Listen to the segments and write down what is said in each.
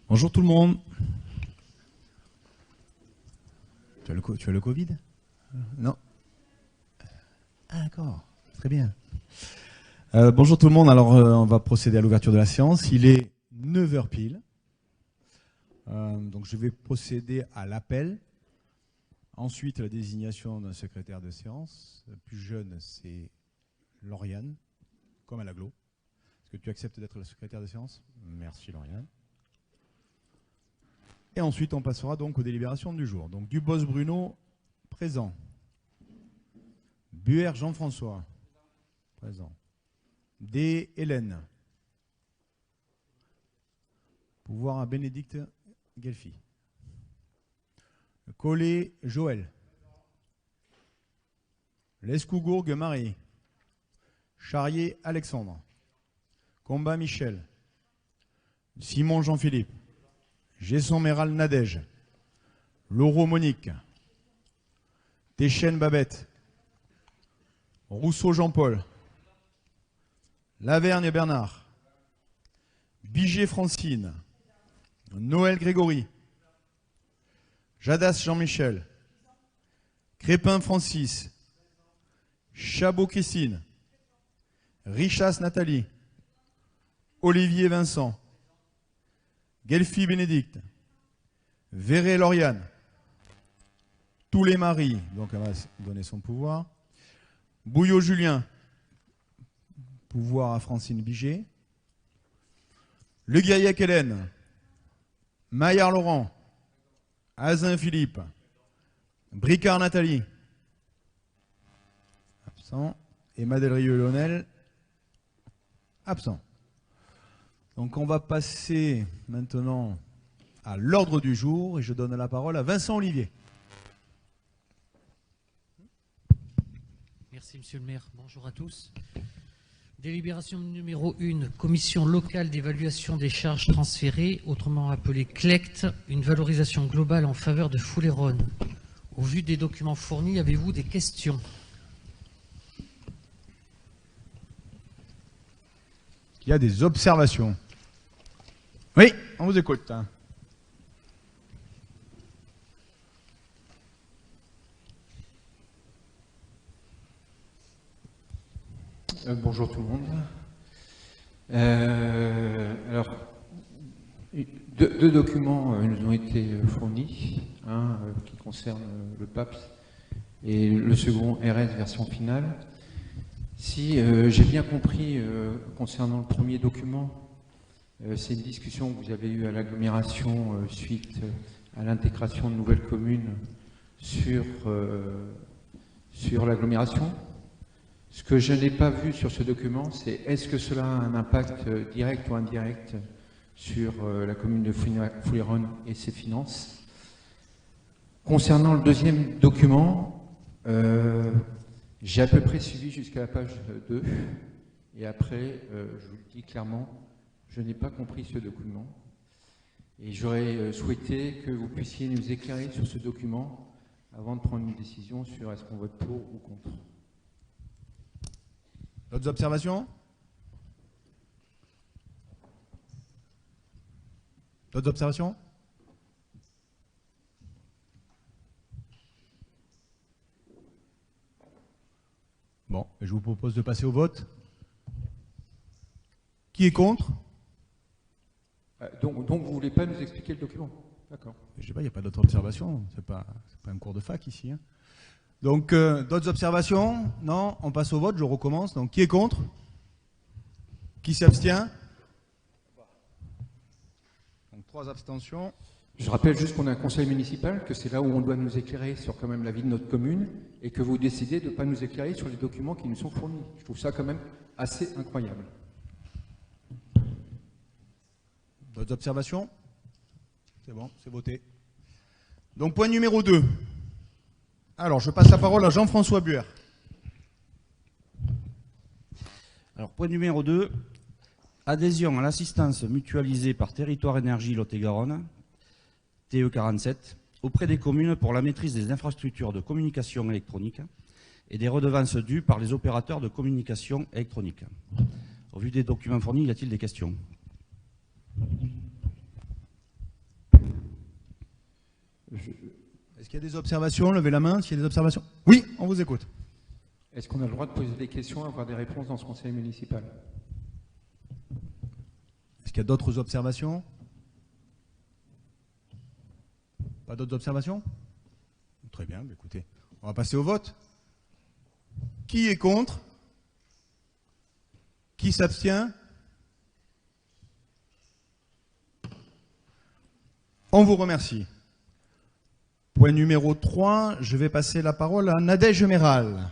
Bonjour tout le monde. Tu as le Covid? Non? Ah d'accord, très bien. Bonjour tout le monde, alors on va procéder à l'ouverture de la séance. Il est 9 h pile. Donc je vais procéder à l'appel. Ensuite, la désignation d'un secrétaire de séance. Le plus jeune, c'est Lauriane, comme à l'agglo. Est-ce que tu acceptes d'être le secrétaire de séance? Merci Lauriane. Et ensuite, on passera donc aux délibérations du jour. Donc Dubos Bruno, présent. Buer Jean-François, présent. D. Hélène. Pouvoir à Bénédicte Guelfi. Collet Joël. Lescougourgue Marie. Charrier Alexandre. Combat Michel. Simon Jean-Philippe. Gesson Méral Nadège. Laureau Monique. Téchène Babette. Rousseau Jean-Paul. Lavergne Bernard. Biget Francine. Noël Grégory. Jadas Jean-Michel. Crépin Francis. Chabot Christine. Richas Nathalie. Olivier Vincent. Guelfi Bénédicte. Verret Lauriane. Tous les maris, donc elle va donner son pouvoir. Bouillot Julien. Pouvoir à Francine Biget. Le Guiriac Hélène. Maillard Laurent. Azin Philippe. Bricard Nathalie. Absent. Et Madelrieux Lionel. Absent. Donc on va passer maintenant à l'ordre du jour et je donne la parole à Vincent Olivier. Merci Monsieur le maire, bonjour à tous. Délibération numéro 1, commission locale d'évaluation des charges transférées, autrement appelée CLECT, une valorisation globale en faveur de Foulayronnes. Au vu des documents fournis, avez-vous des questions? Il y a des observations. Oui, on vous écoute. Bonjour tout le monde. Alors, deux documents nous ont été fournis, un qui concerne le PAPS et le second RS version finale. Si j'ai bien compris concernant le premier document, c'est une discussion que vous avez eue à l'agglomération suite à l'intégration de nouvelles communes sur l'agglomération. Ce que je n'ai pas vu sur ce document, c'est est-ce que cela a un impact direct ou indirect sur la commune de Foulayronnes et ses finances. Concernant le deuxième document, j'ai à peu près suivi jusqu'à la page 2 et après, je vous le dis clairement, je n'ai pas compris ce document et j'aurais souhaité que vous puissiez nous éclairer sur ce document avant de prendre une décision sur est-ce qu'on vote pour ou contre. D'autres observations? D'autres observations? Bon, je vous propose de passer au vote. Qui est contre? Donc vous ne voulez pas nous expliquer le document? D'accord. Je ne sais pas, il n'y a pas d'autres observations. C'est pas un cours de fac ici. Hein. Donc, d'autres observations? Non, on passe au vote, je recommence. Donc, qui est contre? Qui s'abstient? Donc, 3 abstentions. Je rappelle juste qu'on a un conseil municipal, que c'est là où on doit nous éclairer sur quand même la vie de notre commune, et que vous décidez de ne pas nous éclairer sur les documents qui nous sont fournis. Je trouve ça quand même assez incroyable. D'autres observations? C'est bon, c'est voté. Donc, point numéro 2. Alors, je passe la parole à Jean-François Buer. Alors, point numéro 2, adhésion à l'assistance mutualisée par Territoire Énergie Lot-et-Garonne, TE47, auprès des communes pour la maîtrise des infrastructures de communication électronique et des redevances dues par les opérateurs de communication électronique. Au vu des documents fournis, y a-t-il des questions? Est-ce qu'il y a des observations? Levez la main s'il y a des observations. Oui, on vous écoute. Est-ce qu'on a le droit de poser des questions et avoir des réponses dans ce conseil municipal? Est-ce qu'il y a d'autres observations? Pas d'autres observations? Très bien, écoutez, on va passer au vote. Qui est contre? Qui s'abstient? On vous remercie. Point numéro 3, je vais passer la parole à Nadège Méral.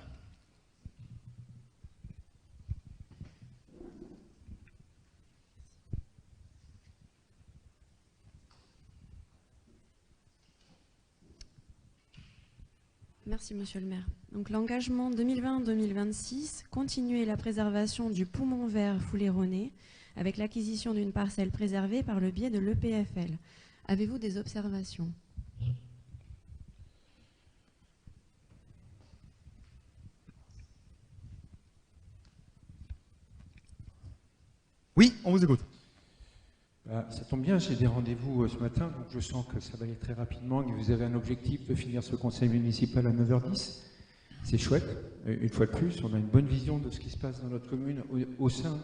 Merci, Monsieur le maire. Donc, l'engagement 2020-2026, continuer la préservation du poumon vert foulayronais avec l'acquisition d'une parcelle préservée par le biais de l'EPFL. Avez-vous des observations? Oui, on vous écoute. Ça tombe bien, j'ai des rendez-vous ce matin, donc je sens que ça va aller très rapidement et que vous avez un objectif de finir ce conseil municipal à 9h10. C'est chouette. Une fois de plus, on a une bonne vision de ce qui se passe dans notre commune au sein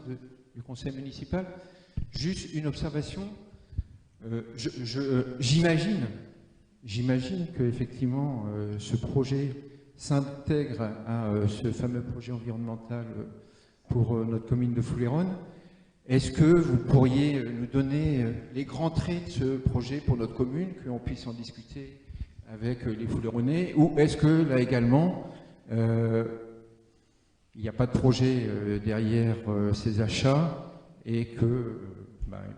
du conseil municipal. Juste une observation. J'imagine qu'effectivement ce projet s'intègre à ce fameux projet environnemental pour notre commune de Foulayronnes. Est-ce que vous pourriez nous donner les grands traits de ce projet pour notre commune, qu'on puisse en discuter avec les Foulayronais, ou est-ce que là également, il n'y a pas de projet derrière ces achats et que,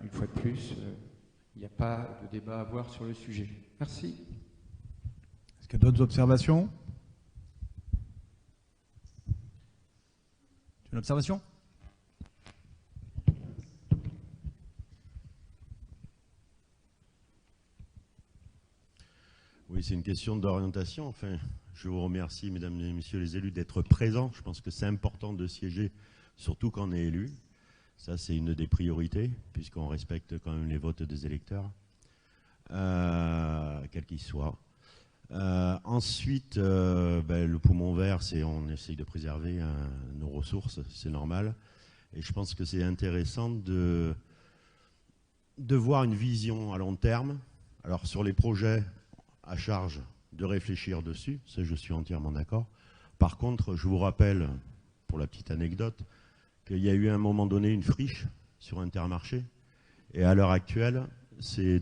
une fois de plus, il n'y a pas de débat à avoir sur le sujet? Merci. Est-ce qu'il y a d'autres observations? Une observation? Oui, c'est une question d'orientation. Enfin, je vous remercie, mesdames et messieurs les élus, d'être présents. Je pense que c'est important de siéger, surtout quand on est élu. Ça, c'est une des priorités, puisqu'on respecte quand même les votes des électeurs, quels qu'ils soient. Ensuite, le poumon vert, on essaye de préserver nos ressources, c'est normal. Et je pense que c'est intéressant de voir une vision à long terme. Alors, sur les projets, à charge de réfléchir dessus, ça je suis entièrement d'accord. Par contre, je vous rappelle, pour la petite anecdote, qu'il y a eu à un moment donné une friche sur Intermarché, et à l'heure actuelle, c'est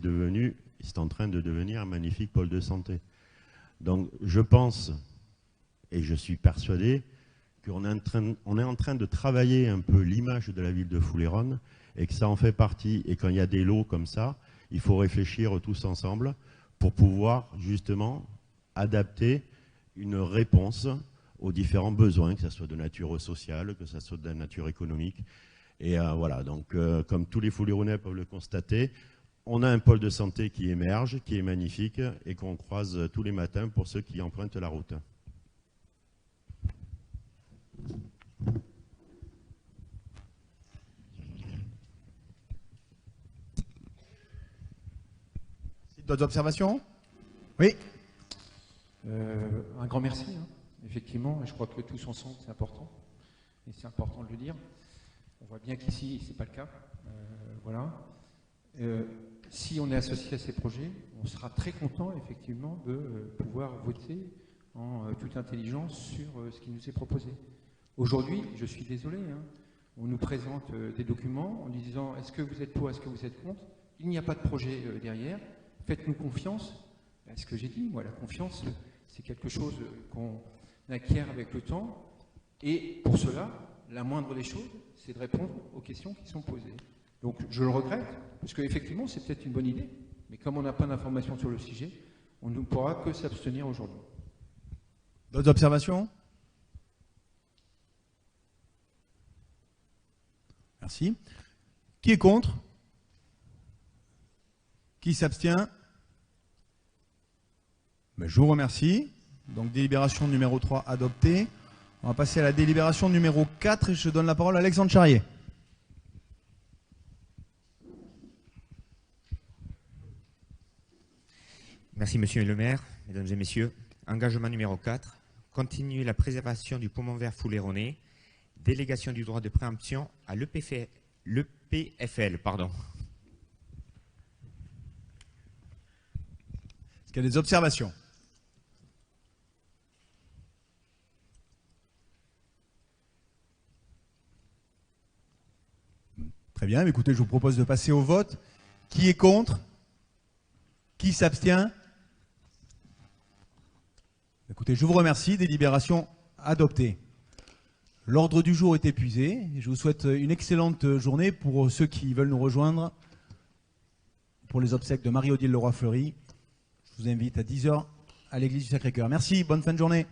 en train de devenir un magnifique pôle de santé. Donc je pense, et je suis persuadé, qu'on est en train de travailler un peu l'image de la ville de Foulayronnes, et que ça en fait partie, et quand il y a des lots comme ça, il faut réfléchir tous ensemble pour pouvoir justement adapter une réponse aux différents besoins, que ce soit de nature sociale, que ce soit de nature économique. Et voilà, donc comme tous les Foulayronais peuvent le constater, on a un pôle de santé qui émerge, qui est magnifique et qu'on croise tous les matins pour ceux qui empruntent la route. D'autres observations? Oui. Un grand merci, effectivement, et je crois que tous ensemble, c'est important, et c'est important de le dire. On voit bien qu'ici, ce n'est pas le cas. Voilà. Si on est associé à ces projets, on sera très content, effectivement, de pouvoir voter en toute intelligence sur ce qui nous est proposé. Aujourd'hui, je suis désolé, on nous présente des documents en disant est-ce que vous êtes pour, est-ce que vous êtes contre? Il n'y a pas de projet derrière. Faites-nous confiance. Ce que j'ai dit, moi, la confiance, c'est quelque chose qu'on acquiert avec le temps. Et pour cela, la moindre des choses, c'est de répondre aux questions qui sont posées. Donc, je le regrette, parce qu'effectivement, c'est peut-être une bonne idée. Mais comme on n'a pas d'informations sur le sujet, on ne pourra que s'abstenir aujourd'hui. D'autres observations? Merci. Qui est contre? Qui s'abstient? Je vous remercie. Donc, délibération numéro 3 adoptée. On va passer à la délibération numéro 4 et je donne la parole à Alexandre Charrier. Merci Monsieur le maire, mesdames et messieurs. Engagement numéro 4, continuer la préservation du poumon vert foulayronais, délégation du droit de préemption à l'EPFL. Pardon. Est-ce qu'il y a des observations? Très bien, écoutez, je vous propose de passer au vote. Qui est contre? Qui s'abstient? Écoutez, je vous remercie, délibération adoptée. L'ordre du jour est épuisé. Je vous souhaite une excellente journée pour ceux qui veulent nous rejoindre pour les obsèques de Marie-Odile Leroy-Fleury. Je vous invite à 10h à l'église du Sacré-Cœur. Merci, bonne fin de journée.